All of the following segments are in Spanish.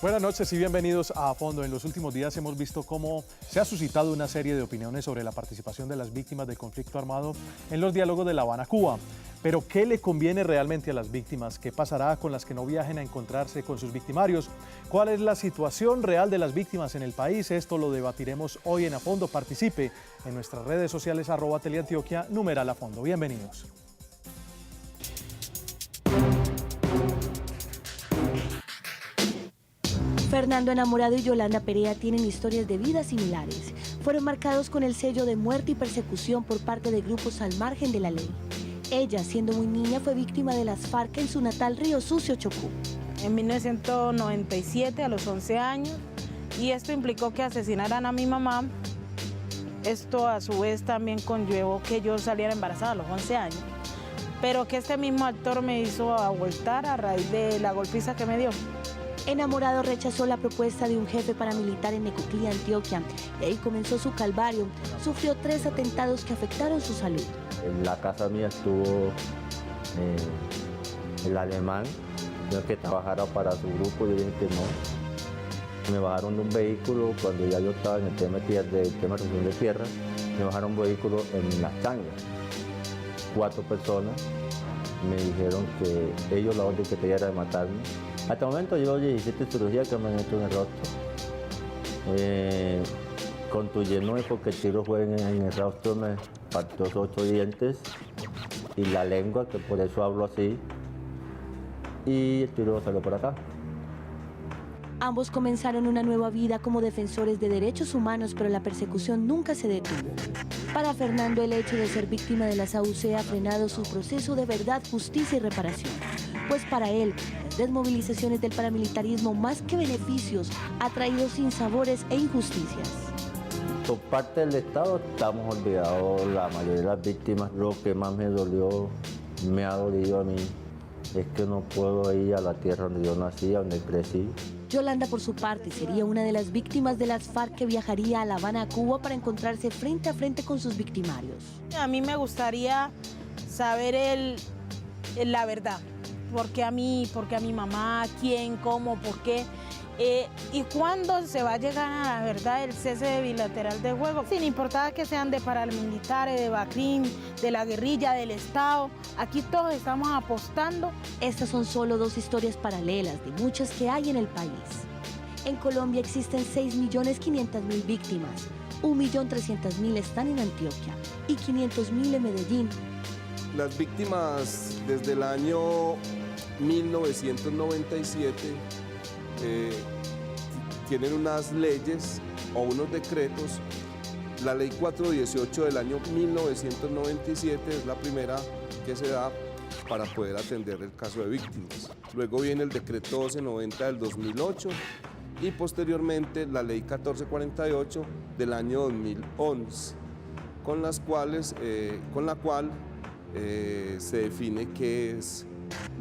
Buenas noches y bienvenidos a Fondo. En los últimos días hemos visto cómo se ha suscitado una serie de opiniones sobre la participación de las víctimas del conflicto armado en los diálogos de La Habana, Cuba. Pero ¿qué le conviene realmente a las víctimas? ¿Qué pasará con las que no viajen a encontrarse con sus victimarios? ¿Cuál es la situación real de las víctimas en el país? Esto lo debatiremos hoy en A Fondo. Participe en nuestras redes sociales @Teleantioquia, numeral A Fondo. Bienvenidos. Fernando Enamorado y Yolanda Perea tienen historias de vida similares. Fueron marcados con el sello de muerte y persecución por parte de grupos al margen de la ley. Ella, siendo muy niña, fue víctima de las FARC en su natal Río Sucio, Chocó. En 1997, a los 11 años, y esto implicó que asesinaran a mi mamá. Esto a su vez también conllevó que yo saliera embarazada a los 11 años, pero que este mismo actor me hizo abortar a raíz de la golpiza que me dio. Enamorado rechazó la propuesta de un jefe paramilitar en Necoclí, Antioquia, y ahí comenzó su calvario. Sufrió 3 atentados que afectaron su salud. En la casa mía estuvo el alemán, que trabajara para su grupo, yo dije que no. Me bajaron de un vehículo cuando ya yo estaba en el tema de recepción de tierra, me bajaron un vehículo en las tangas. 4 personas me dijeron que ellos la orden que tenían era de matarme. Hasta el momento llevo 17 cirugías que me han hecho en el rostro. Contuyéndome porque el tiro fue en el rostro, me partió 8 dientes y la lengua, que por eso hablo así, y el tiro salió por acá. Ambos comenzaron una nueva vida como defensores de derechos humanos, pero la persecución nunca se detuvo. Para Fernando, el hecho de ser víctima de las AUC ha frenado su proceso de verdad, justicia y reparación. Pues para él, las desmovilizaciones del paramilitarismo, más que beneficios, ha traído sinsabores e injusticias. Por parte del Estado estamos olvidados, la mayoría de las víctimas. Lo que más me dolió, me ha dolido a mí, es que no puedo ir a la tierra donde yo nací, donde crecí. Yolanda, por su parte, sería una de las víctimas de las FARC que viajaría a La Habana, Cuba, para encontrarse frente a frente con sus victimarios. A mí me gustaría saber la verdad. ¿Por qué a mí? ¿Por qué a mi mamá? ¿Quién? ¿Cómo? ¿Por qué? ¿Y cuándo se va a llegar a la verdad el cese bilateral de juego? Sin importar que sean de paramilitares, de BACRIM, de la guerrilla, del Estado, aquí todos estamos apostando. Estas son solo 2 historias paralelas de muchas que hay en el país. En Colombia existen 6.500.000 víctimas, 1.300.000 están en Antioquia y 500.000 en Medellín. Las víctimas desde el año 1997 tienen unas leyes o unos decretos. La ley 418 del año 1997 es la primera que se da para poder atender el caso de víctimas. Luego viene el decreto 1290 del 2008 y posteriormente la ley 1448 del año 2011, con la cual se define qué es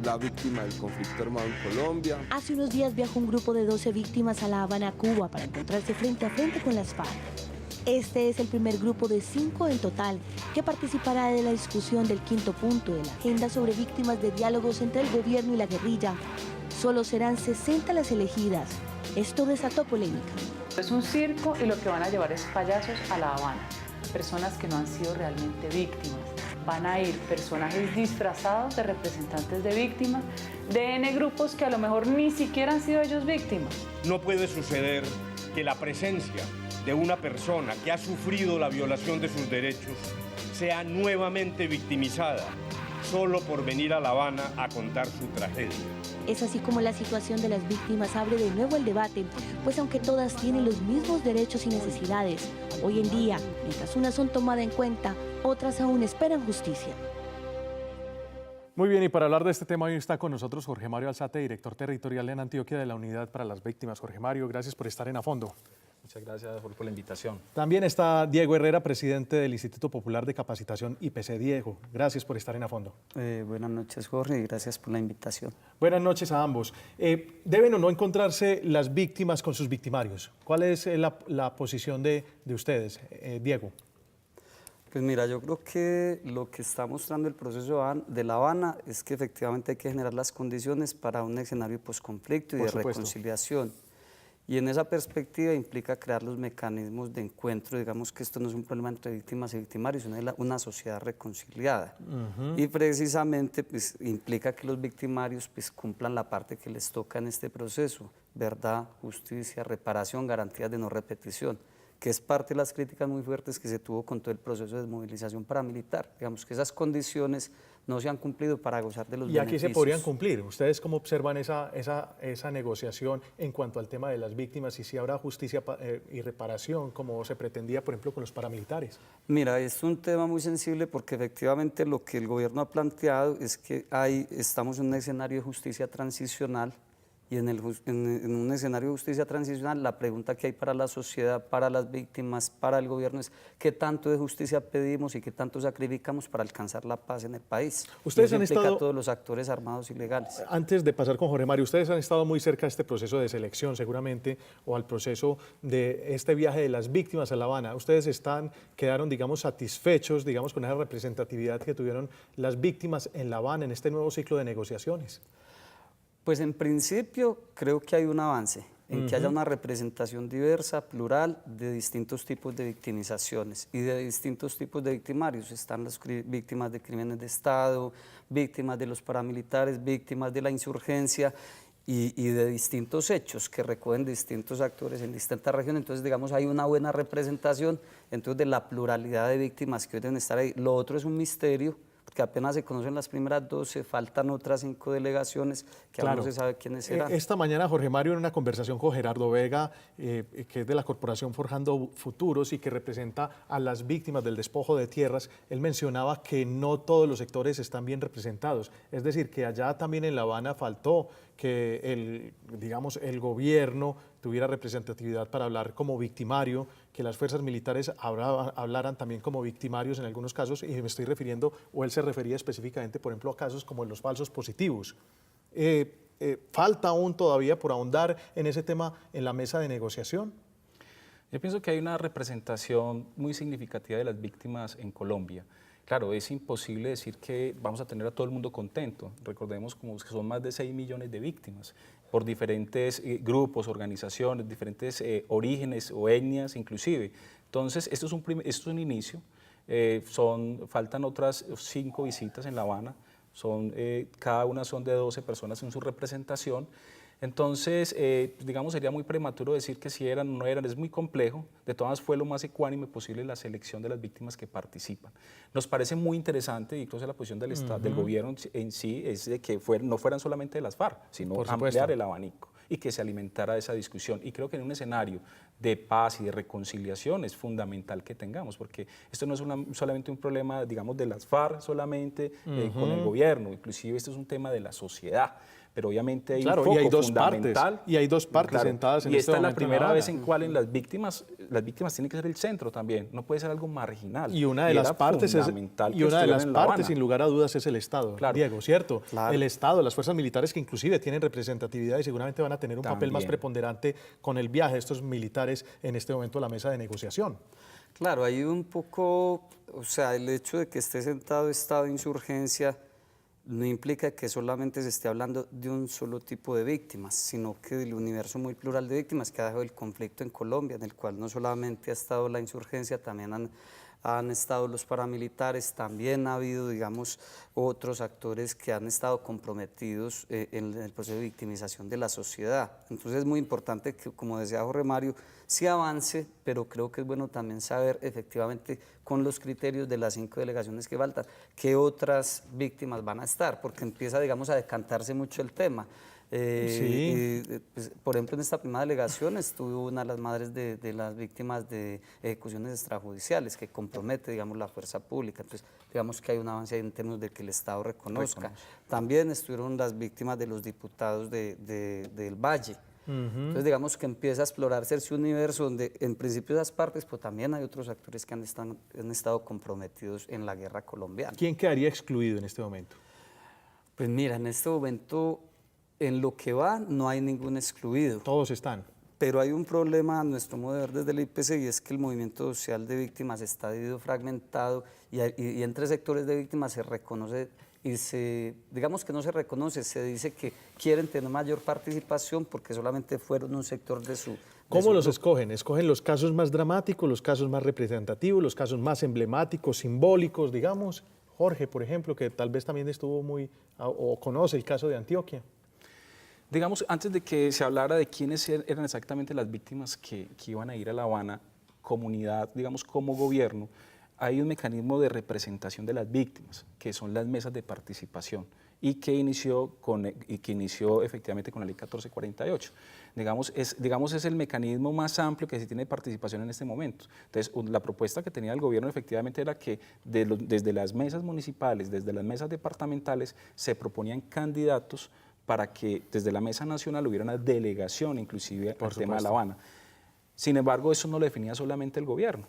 la víctima del conflicto armado en Colombia. Hace unos días viajó un grupo de 12 víctimas a La Habana, Cuba, para encontrarse frente a frente con las FARC. Este es el primer grupo de 5 en total que participará de la discusión del 5º punto de la agenda sobre víctimas de diálogos entre el gobierno y la guerrilla. Solo serán 60 las elegidas. Esto desató polémica. Es un circo y lo que van a llevar es payasos a La Habana, personas que no han sido realmente víctimas. Van a ir personajes disfrazados de representantes de víctimas, de N grupos que a lo mejor ni siquiera han sido ellos víctimas. No puede suceder que la presencia de una persona que ha sufrido la violación de sus derechos sea nuevamente victimizada solo por venir a La Habana a contar su tragedia. Es así como la situación de las víctimas abre de nuevo el debate, pues aunque todas tienen los mismos derechos y necesidades, hoy en día, mientras unas son tomadas en cuenta, otras aún esperan justicia. Muy bien, y para hablar de este tema hoy está con nosotros Jorge Mario Alzate, director territorial en Antioquia de la Unidad para las Víctimas. Jorge Mario, gracias por estar en A Fondo. Muchas gracias por la invitación. También está Diego Herrera, presidente del Instituto Popular de Capacitación IPC. Diego, gracias por estar en A Fondo. Buenas noches, Jorge, y gracias por la invitación. Buenas noches a ambos. ¿Deben o no encontrarse las víctimas con sus victimarios? ¿Cuál es la posición de ustedes? Diego. Pues mira, yo creo que lo que está mostrando el proceso de La Habana es que efectivamente hay que generar las condiciones para un escenario posconflicto y de reconciliación. Y en esa perspectiva implica crear los mecanismos de encuentro, digamos que esto no es un problema entre víctimas y victimarios, sino una sociedad reconciliada. Y precisamente pues, implica que los victimarios pues, cumplan la parte que les toca en este proceso, verdad, justicia, reparación, garantías de no repetición, que es parte de las críticas muy fuertes que se tuvo con todo el proceso de desmovilización paramilitar. Digamos que esas condiciones no se han cumplido para gozar de los beneficios. ¿Y aquí se podrían cumplir? ¿Ustedes cómo observan esa negociación en cuanto al tema de las víctimas y si habrá justicia y reparación como se pretendía, por ejemplo, con los paramilitares? Mira, es un tema muy sensible porque efectivamente lo que el gobierno ha planteado es que estamos en un escenario de justicia transicional y en un escenario de justicia transicional la pregunta que hay para la sociedad, para las víctimas, para el gobierno es qué tanto de justicia pedimos y qué tanto sacrificamos para alcanzar la paz en el país. Ustedes y eso han implica estado, a todos los actores armados y legales. Antes de pasar con Jorge Mario, ustedes han estado muy cerca de este proceso de selección seguramente o al proceso de este viaje de las víctimas a La Habana. ¿Ustedes quedaron, digamos, satisfechos, digamos, con esa representatividad que tuvieron las víctimas en La Habana en este nuevo ciclo de negociaciones? Pues en principio creo que hay un avance en que haya una representación diversa, plural, de distintos tipos de victimizaciones y de distintos tipos de victimarios. Están las víctimas de crímenes de Estado, víctimas de los paramilitares, víctimas de la insurgencia y de distintos hechos que recogen distintos actores en distintas regiones. Entonces, digamos, hay una buena representación entonces, de la pluralidad de víctimas que hoy deben estar ahí. Lo otro es un misterio, que apenas se conocen las primeras 12, faltan otras 5 delegaciones que aún no se sabe quiénes serán. Esta mañana Jorge Mario en una conversación con Gerardo Vega, que es de la Corporación Forjando Futuros y que representa a las víctimas del despojo de tierras, él mencionaba que no todos los sectores están bien representados, es decir, que allá también en La Habana faltó que el gobierno tuviera representatividad para hablar como victimario, que las fuerzas militares hablaran también como victimarios en algunos casos, y me estoy refiriendo, o él se refería específicamente, por ejemplo, a casos como los falsos positivos. ¿Falta aún todavía por ahondar en ese tema en la mesa de negociación? Yo pienso que hay una representación muy significativa de las víctimas en Colombia. Claro, es imposible decir que vamos a tener a todo el mundo contento. Recordemos que son más de 6 millones de víctimas por diferentes grupos, organizaciones, diferentes orígenes o etnias inclusive. Entonces, esto es un inicio. Faltan otras 5 visitas en La Habana. Cada una son de 12 personas en su representación. Entonces, digamos, sería muy prematuro decir que si eran o no eran, es muy complejo. De todas fue lo más ecuánime posible la selección de las víctimas que participan. Nos parece muy interesante, incluso la posición del gobierno en sí, es de que no fueran solamente de las FARC, sino ampliar el abanico y que se alimentara de esa discusión. Y creo que en un escenario de paz y de reconciliación es fundamental que tengamos, porque esto no es solamente un problema, digamos, de las FARC solamente con el gobierno, inclusive esto es un tema de la sociedad. Pero obviamente hay un foco fundamental. Y hay dos partes sentadas en y este momento. Y esta es la primera vez en cual las víctimas tienen que ser el centro también, no puede ser algo marginal. Y una de las partes, sin lugar a dudas, es el Estado, Diego, ¿cierto? El Estado, las fuerzas militares que inclusive tienen representatividad y seguramente van a tener un papel más preponderante con el viaje de estos militares en este momento a la mesa de negociación. Claro, hay un poco, o sea, el hecho de que esté sentado estado de insurgencia no implica que solamente se esté hablando de un solo tipo de víctimas, sino que del universo muy plural de víctimas que ha dejado el conflicto en Colombia, en el cual no solamente ha estado la insurgencia, también han estado los paramilitares, también ha habido, digamos, otros actores que han estado comprometidos en el proceso de victimización de la sociedad. Entonces es muy importante que, como decía Jorge Mario, sí avance, pero creo que es bueno también saber efectivamente con los criterios de las 5 delegaciones que faltan, qué otras víctimas van a estar, porque empieza, digamos, a decantarse mucho el tema. Pues, por ejemplo, en esta primera delegación estuvo una de las madres de las víctimas de ejecuciones extrajudiciales que compromete, digamos, la fuerza pública. Entonces, digamos que hay un avance en términos de que el Estado reconozca. También estuvieron las víctimas de los diputados del Valle. Entonces, digamos que empieza a explorarse ese universo donde, en principio, esas partes, pero también hay otros actores que han estado comprometidos en la guerra colombiana. ¿Quién quedaría excluido en este momento? Pues mira, en este momento, en lo que va, no hay ningún excluido. Todos están. Pero hay un problema a nuestro modo de ver desde el IPC y es que el movimiento social de víctimas está dividido, fragmentado y entre sectores de víctimas se reconoce y digamos que no se reconoce, se dice que quieren tener mayor participación porque solamente fueron un sector de su... ¿Cómo los escogen? ¿Escogen los casos más dramáticos, los casos más representativos, los casos más emblemáticos, simbólicos, digamos? Jorge, por ejemplo, que tal vez también estuvo o conoce el caso de Antioquia. Digamos, antes de que se hablara de quiénes eran exactamente las víctimas que iban a ir a La Habana, comunidad, digamos, como gobierno, hay un mecanismo de representación de las víctimas, que son las mesas de participación, y que inició efectivamente con la ley 1448. Digamos, es el mecanismo más amplio que se tiene de participación en este momento. Entonces, la propuesta que tenía el gobierno efectivamente era que desde las mesas municipales, desde las mesas departamentales, se proponían candidatos para que desde la mesa nacional hubiera una delegación inclusive al tema de La Habana. Sin embargo, eso no lo definía solamente el gobierno.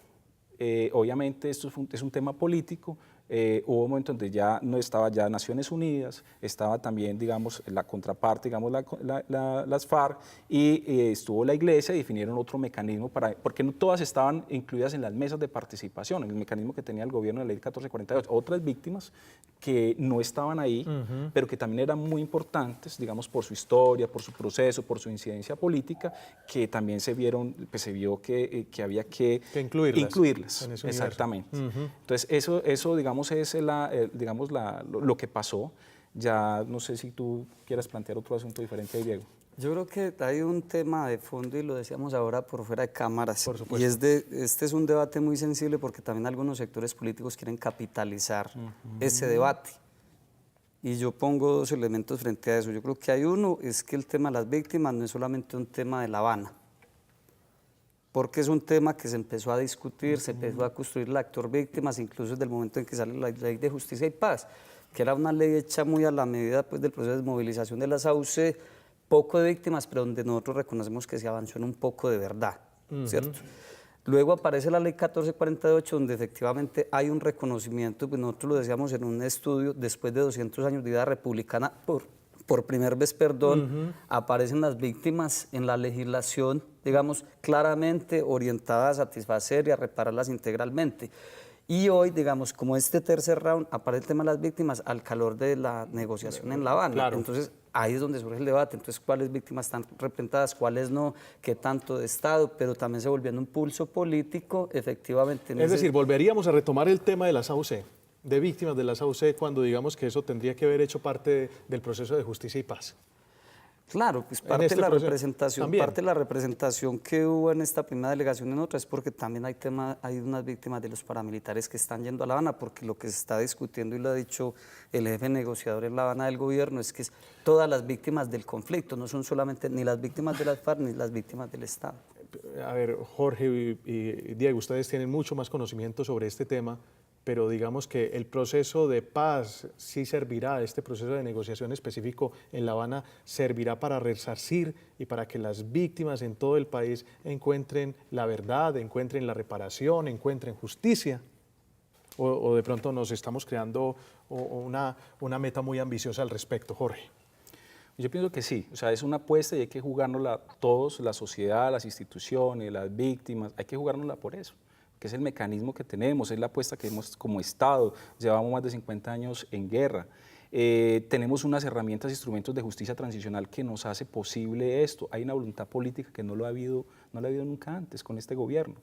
Obviamente esto es un tema político. Hubo un momento donde ya no estaba ya Naciones Unidas, estaba también, digamos, la contraparte, digamos, las FARC, y estuvo la Iglesia y definieron otro mecanismo porque no todas estaban incluidas en las mesas de participación, en el mecanismo que tenía el gobierno de la ley 1448. Otras víctimas que no estaban ahí, pero que también eran muy importantes, digamos, por su historia, por su proceso, por su incidencia política, que también se vio que había que incluirlas. Exactamente. Entonces, eso digamos, es lo que pasó. Ya no sé si tú quieras plantear otro asunto diferente ahí, Diego. Yo creo que hay un tema de fondo y lo decíamos ahora por fuera de cámaras. Por supuesto. Y este es un debate muy sensible porque también algunos sectores políticos quieren capitalizar ese debate. Y yo pongo dos elementos frente a eso. Yo creo que hay uno, es que el tema de las víctimas no es solamente un tema de La Habana, porque es un tema que se empezó a discutir, se empezó a construir el actor víctimas, incluso desde el momento en que sale la Ley de Justicia y Paz, que era una ley hecha muy a la medida pues, del proceso de movilización de las AUC, poco de víctimas, pero donde nosotros reconocemos que se avanzó en un poco de verdad, ¿cierto? Luego aparece la Ley 1448, donde efectivamente hay un reconocimiento, pues nosotros lo decíamos en un estudio, después de 200 años de vida republicana, por primera vez, aparecen las víctimas en la legislación, digamos, claramente orientada a satisfacer y a repararlas integralmente. Y hoy, digamos, como este tercer round, aparece el tema de las víctimas al calor de la negociación en La Habana. Claro. Entonces, ahí es donde surge el debate. Entonces, ¿cuáles víctimas están representadas, cuáles no, qué tanto de Estado? Pero también se volviendo un pulso político, efectivamente. Es decir, volveríamos a retomar el tema de las AUC, de víctimas de las AUC, cuando digamos que eso tendría que haber hecho parte del proceso de justicia y paz. Claro, pues parte de la representación que hubo en esta primera delegación en otra es porque también hay unas víctimas de los paramilitares que están yendo a La Habana, porque lo que se está discutiendo, y lo ha dicho el jefe negociador en La Habana del gobierno, es que todas las víctimas del conflicto, no son solamente ni las víctimas de las FARC ni las víctimas del Estado. A ver, Jorge y Diego, ustedes tienen mucho más conocimiento sobre este tema, pero digamos que el proceso de paz sí servirá, este proceso de negociación específico en La Habana servirá para resarcir y para que las víctimas en todo el país encuentren la verdad, encuentren la reparación, encuentren justicia. O de pronto nos estamos creando una meta muy ambiciosa al respecto, Jorge. Yo pienso que sí, o sea, es una apuesta y hay que jugárnosla todos, la sociedad, las instituciones, las víctimas, hay que jugárnosla por eso, que es el mecanismo que tenemos, es la apuesta que hemos como Estado, llevamos más de 50 años en guerra, tenemos unas herramientas, instrumentos de justicia transicional que nos hace posible esto, hay una voluntad política que no la ha habido nunca antes con este gobierno.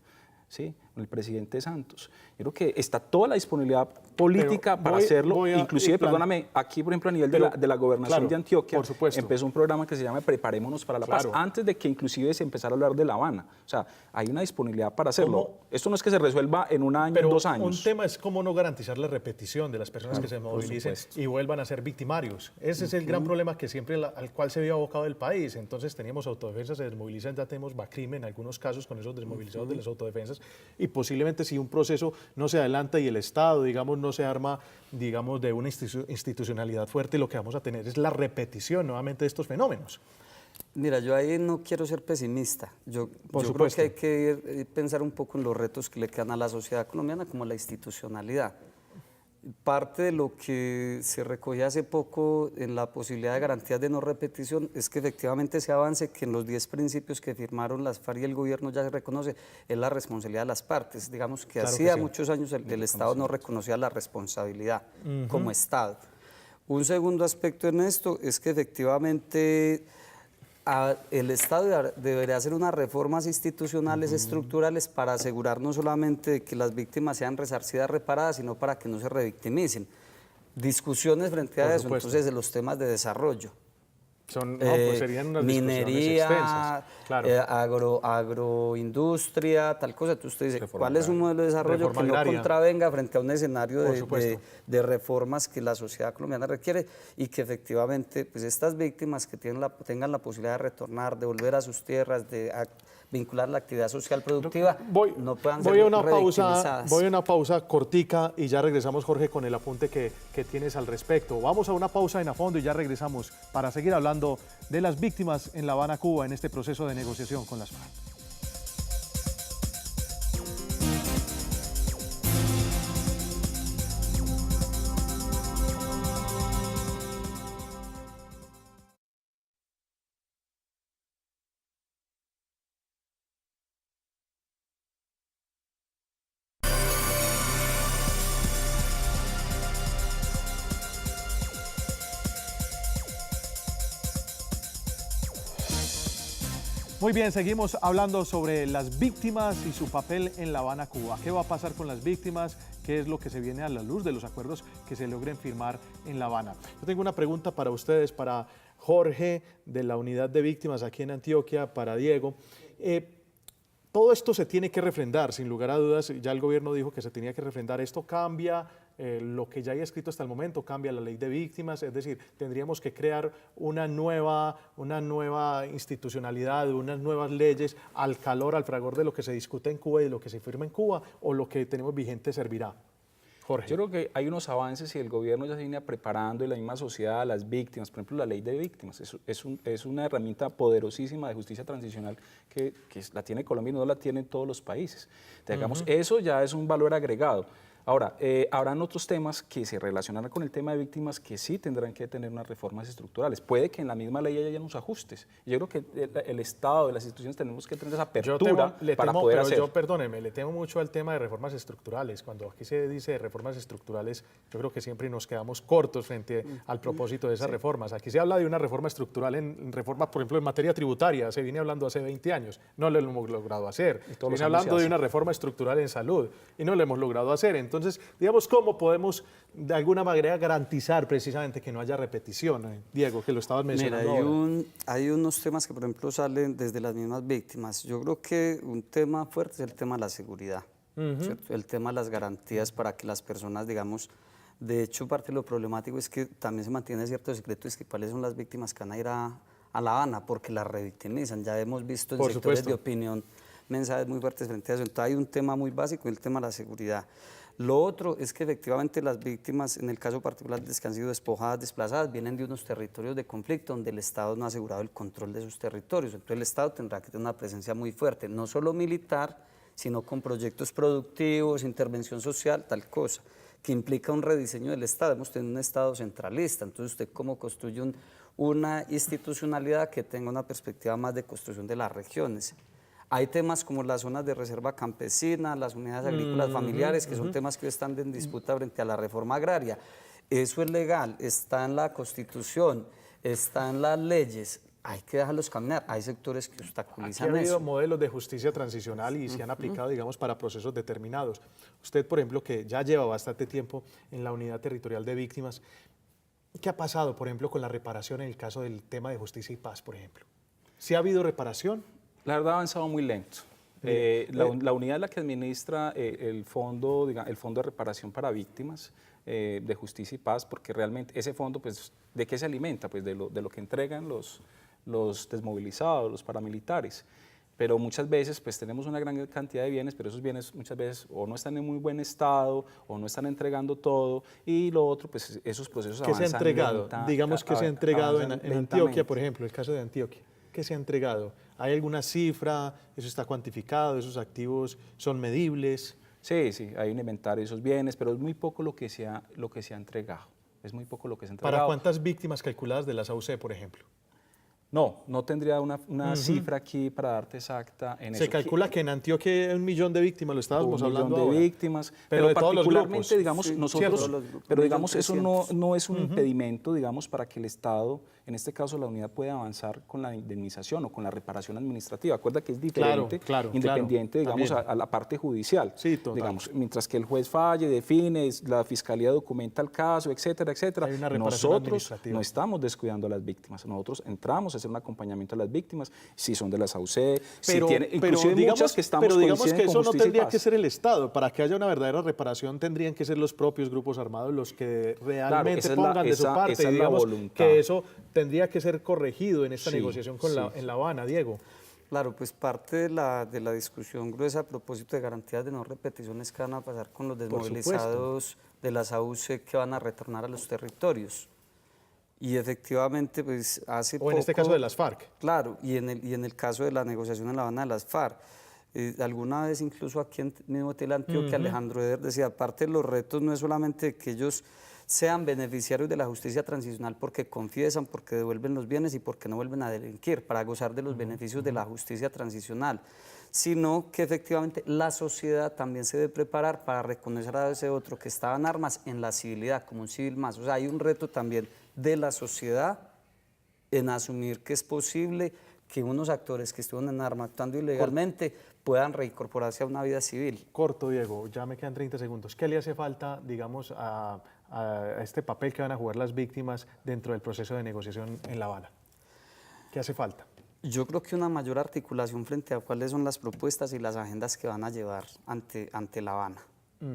¿Sí? Con el presidente Santos. Yo creo que está toda la disponibilidad política para hacerlo, inclusive, perdóname, aquí por ejemplo a nivel de la gobernación de Antioquia, empezó un programa que se llama Preparémonos para la Paz, antes de que inclusive se empezara a hablar de La Habana. O sea, hay una disponibilidad para hacerlo. Esto no es que se resuelva en un año, 2 años. Un tema es cómo no garantizar la repetición de las personas que se movilicen y vuelvan a ser victimarios. Ese es el gran problema que siempre al cual se vio abocado el país. Entonces teníamos autodefensas, se desmovilizan, ya tenemos BACRIM en algunos casos con esos desmovilizados de las autodefensas, y posiblemente si un proceso no se adelanta y el Estado, digamos, no se arma, digamos, de una institucionalidad fuerte, lo que vamos a tener es la repetición nuevamente de estos fenómenos. Mira, yo ahí no quiero ser pesimista. Yo creo que hay que pensar un poco en los retos que le quedan a la sociedad colombiana, como la institucionalidad. Parte de lo que se recogía hace poco en la posibilidad de garantías de no repetición es que efectivamente ese avance que en los 10 principios que firmaron las FARC y el gobierno ya se reconoce, es la responsabilidad de las partes. Digamos que hacía muchos años el Estado no reconocía la responsabilidad como Estado. Un segundo aspecto en esto es que efectivamente el Estado debería hacer unas reformas institucionales, estructurales, para asegurar no solamente de que las víctimas sean resarcidas, reparadas, sino para que no se revictimicen. Discusiones frente a eso, entonces, de los temas de desarrollo. Pues serían unas minería, extensas, claro. agroindustria, tal cosa. Entonces usted dice, ¿cuál es un modelo de desarrollo que no contravenga frente a un escenario de reformas que la sociedad colombiana requiere y que efectivamente pues estas víctimas que tengan la posibilidad de retornar, de volver a sus tierras, de vincular la actividad social productiva, no puedan ser revictimizadas? Voy a una pausa cortica y ya regresamos, Jorge, con el apunte que tienes al respecto. Vamos a una pausa en A Fondo y ya regresamos para seguir hablando de las víctimas en La Habana, Cuba, en este proceso de negociación con las FARC. Muy bien, seguimos hablando sobre las víctimas y su papel en La Habana, Cuba. ¿Qué va a pasar con las víctimas? ¿Qué es lo que se viene a la luz de los acuerdos que se logren firmar en La Habana? Yo tengo una pregunta para ustedes, para Jorge de la Unidad de Víctimas aquí en Antioquia, para Diego. Todo esto se tiene que refrendar, sin lugar a dudas. Ya el gobierno dijo que se tenía que refrendar. ¿Esto cambia lo que ya hay escrito hasta el momento? ¿Cambia la ley de víctimas? Es decir, tendríamos que crear una nueva institucionalidad, unas nuevas leyes al fragor de lo que se discute en Cuba y de lo que se firma en Cuba, o lo que tenemos vigente servirá. Jorge. Yo creo que hay unos avances y el gobierno ya se viene preparando, y la misma sociedad, las víctimas, por ejemplo, la ley de víctimas, es una herramienta poderosísima de justicia transicional que la tiene Colombia y no la tienen todos los países. Digamos, eso ya es un valor agregado. Ahora, habrán otros temas que se relacionarán con el tema de víctimas que sí tendrán que tener unas reformas estructurales. Puede que en la misma ley haya unos ajustes. Yo creo que el Estado y las instituciones tenemos que tener esa apertura para poder hacer. Yo, perdóneme, le temo mucho al tema de reformas estructurales. Cuando aquí se dice reformas estructurales, yo creo que siempre nos quedamos cortos frente al propósito de esas reformas. Aquí se habla de una reforma estructural en reforma, por ejemplo, en materia tributaria. Se viene hablando hace 20 años. No lo hemos logrado hacer. Se viene hablando de una reforma estructural en salud y no lo hemos logrado hacer. Entonces, digamos, ¿cómo podemos de alguna manera garantizar precisamente que no haya repetición? Diego, que lo estabas mencionando. Mira, hay unos temas que, por ejemplo, salen desde las mismas víctimas. Yo creo que un tema fuerte es el tema de la seguridad, el tema de las garantías para que las personas, digamos, de hecho, parte de lo problemático es que también se mantiene cierto secreto, es que cuáles son las víctimas que van a ir a La Habana, porque las revictimizan. Ya hemos visto en sectores de opinión mensajes muy fuertes frente a eso. Entonces hay un tema muy básico, el tema de la seguridad. Lo otro es que efectivamente las víctimas, en el caso particular de que han sido despojadas, desplazadas, vienen de unos territorios de conflicto donde el Estado no ha asegurado el control de esos territorios. Entonces el Estado tendrá que tener una presencia muy fuerte, no solo militar, sino con proyectos productivos, intervención social, tal cosa, que implica un rediseño del Estado. Hemos tenido un Estado centralista, entonces usted cómo construye una institucionalidad que tenga una perspectiva más de construcción de las regiones. Hay temas como las zonas de reserva campesina, las unidades agrícolas familiares, que son temas que están en disputa frente a la reforma agraria. Eso es legal, está en la Constitución, está en las leyes. Hay que dejarlos caminar. Hay sectores que obstaculizan eso. Ha habido modelos de justicia transicional y se han aplicado, digamos, para procesos determinados. Usted, por ejemplo, que ya lleva bastante tiempo en la Unidad Territorial de Víctimas, ¿qué ha pasado, por ejemplo, con la reparación en el caso del tema de justicia y paz, por ejemplo? ¿Sí ha habido reparación? La verdad ha avanzado muy lento. La unidad es la que administra el fondo de reparación para víctimas de justicia y paz, porque realmente ese fondo, pues, ¿de qué se alimenta? Pues de lo que entregan los desmovilizados, los paramilitares. Pero muchas veces pues tenemos una gran cantidad de bienes, pero esos bienes muchas veces o no están en muy buen estado o no están entregando todo, y lo otro, pues esos procesos avanzan. ¿Qué se ha entregado? Digamos que se ha entregado en Antioquia, por ejemplo, el caso de Antioquia. ¿Qué se ha entregado? ¿Hay alguna cifra? ¿Eso está cuantificado? ¿Esos activos son medibles? Sí, hay un inventario de esos bienes, pero es muy poco lo que se ha entregado. Es muy poco lo que se ha entregado. ¿Para cuántas víctimas calculadas de las AUC, por ejemplo? No tendría una cifra aquí para darte exacta en eso. Se calcula que en Antioquia hay 1 millón de víctimas, lo estábamos hablando ahora. 1 millón de víctimas, pero de todos los particularmente, grupos. digamos, Sí, nosotros, pero digamos, eso no es un Ujú. impedimento, digamos, para que el Estado, en este caso la unidad, pueda avanzar con la indemnización o con la reparación administrativa. Acuerda que es diferente, independiente, digamos, a la parte judicial. Sí, total. Digamos, mientras que el juez falle, define, la fiscalía documenta el caso, etcétera, etcétera. Hay una reparación Nosotros administrativa. no estamos descuidando a las víctimas. Nosotros entramos a hacer un acompañamiento a las víctimas, si son de las AUC, si tiene, inclusive muchas que estamos pero digamos coinciden que con eso no Justicia y tendría Paz. que ser el Estado. Para que haya una verdadera reparación tendrían que ser los propios grupos armados los que realmente esa es pongan de su parte. esa es la Digamos voluntad. que eso tendría que ser corregido en esta Sí, negociación con sí. en La Habana, Diego. Claro, pues parte de la discusión gruesa a propósito de garantías de no repetición es que van a pasar con los desmovilizados de las AUC que van a retornar a los territorios. Y efectivamente, pues hace poco... O en este caso de las FARC. Claro, y en el caso de la negociación en La Habana de las FARC. Alguna vez incluso aquí en mismo Antioquia, Alejandro Eder decía, aparte de los retos no es solamente que ellos sean beneficiarios de la justicia transicional porque confiesan, porque devuelven los bienes y porque no vuelven a delinquir, para gozar de los beneficios de la justicia transicional, sino que efectivamente la sociedad también se debe preparar para reconocer a ese otro que estaba en armas en la civilidad, como un civil más. O sea, hay un reto también de la sociedad en asumir que es posible que unos actores que estuvieron en armas actuando ilegalmente puedan reincorporarse a una vida civil. Corto, Diego, ya me quedan 30 segundos. ¿Qué le hace falta, digamos, a este papel que van a jugar las víctimas dentro del proceso de negociación en La Habana? ¿Qué hace falta? Yo creo que una mayor articulación frente a cuáles son las propuestas y las agendas que van a llevar ante La Habana.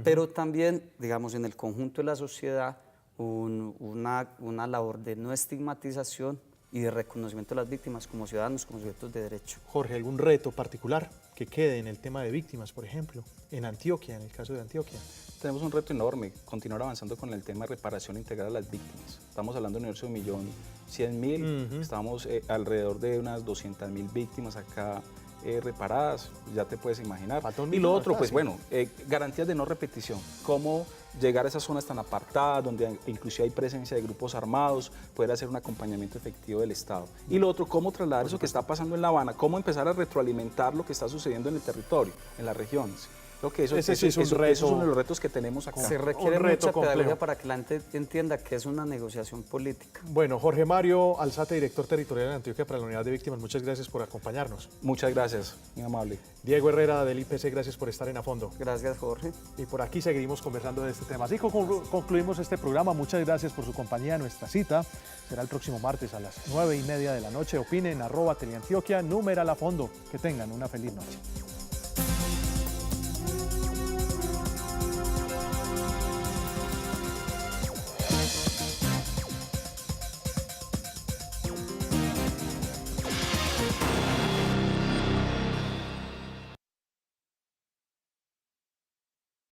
Pero también, digamos, en el conjunto de la sociedad, una labor de no estigmatización y de reconocimiento de las víctimas como ciudadanos, como sujetos de derecho. Jorge, ¿algún reto particular que quede en el tema de víctimas, por ejemplo, en Antioquia, en el caso de Antioquia? Tenemos un reto enorme, continuar avanzando con el tema de reparación integral a las víctimas. Estamos hablando de un universo de 1.100.000, estamos alrededor de unas 200.000 víctimas acá reparadas, ya te puedes imaginar. Y lo otro, pues bueno, garantías de no repetición, cómo llegar a esas zonas tan apartadas, donde inclusive hay presencia de grupos armados, poder hacer un acompañamiento efectivo del Estado. Y lo otro, cómo trasladar eso que está pasando en La Habana, cómo empezar a retroalimentar lo que está sucediendo en el territorio, en las regiones. Creo que eso es uno de los retos que tenemos acá. Se requiere mucha pedagogía para que la gente entienda que es una negociación política. Bueno, Jorge Mario Alzate, director territorial de Antioquia para la Unidad de Víctimas, muchas gracias por acompañarnos. Muchas gracias, muy amable. Diego Herrera del IPC, gracias por estar en A Fondo. Gracias, Jorge. Y por aquí seguimos conversando de este tema. Así concluimos este programa. Muchas gracias por su compañía. Nuestra cita será el próximo martes a las 9:30 de la noche. Opinen, @teleantioquia, numeral A Fondo. Que tengan una feliz noche.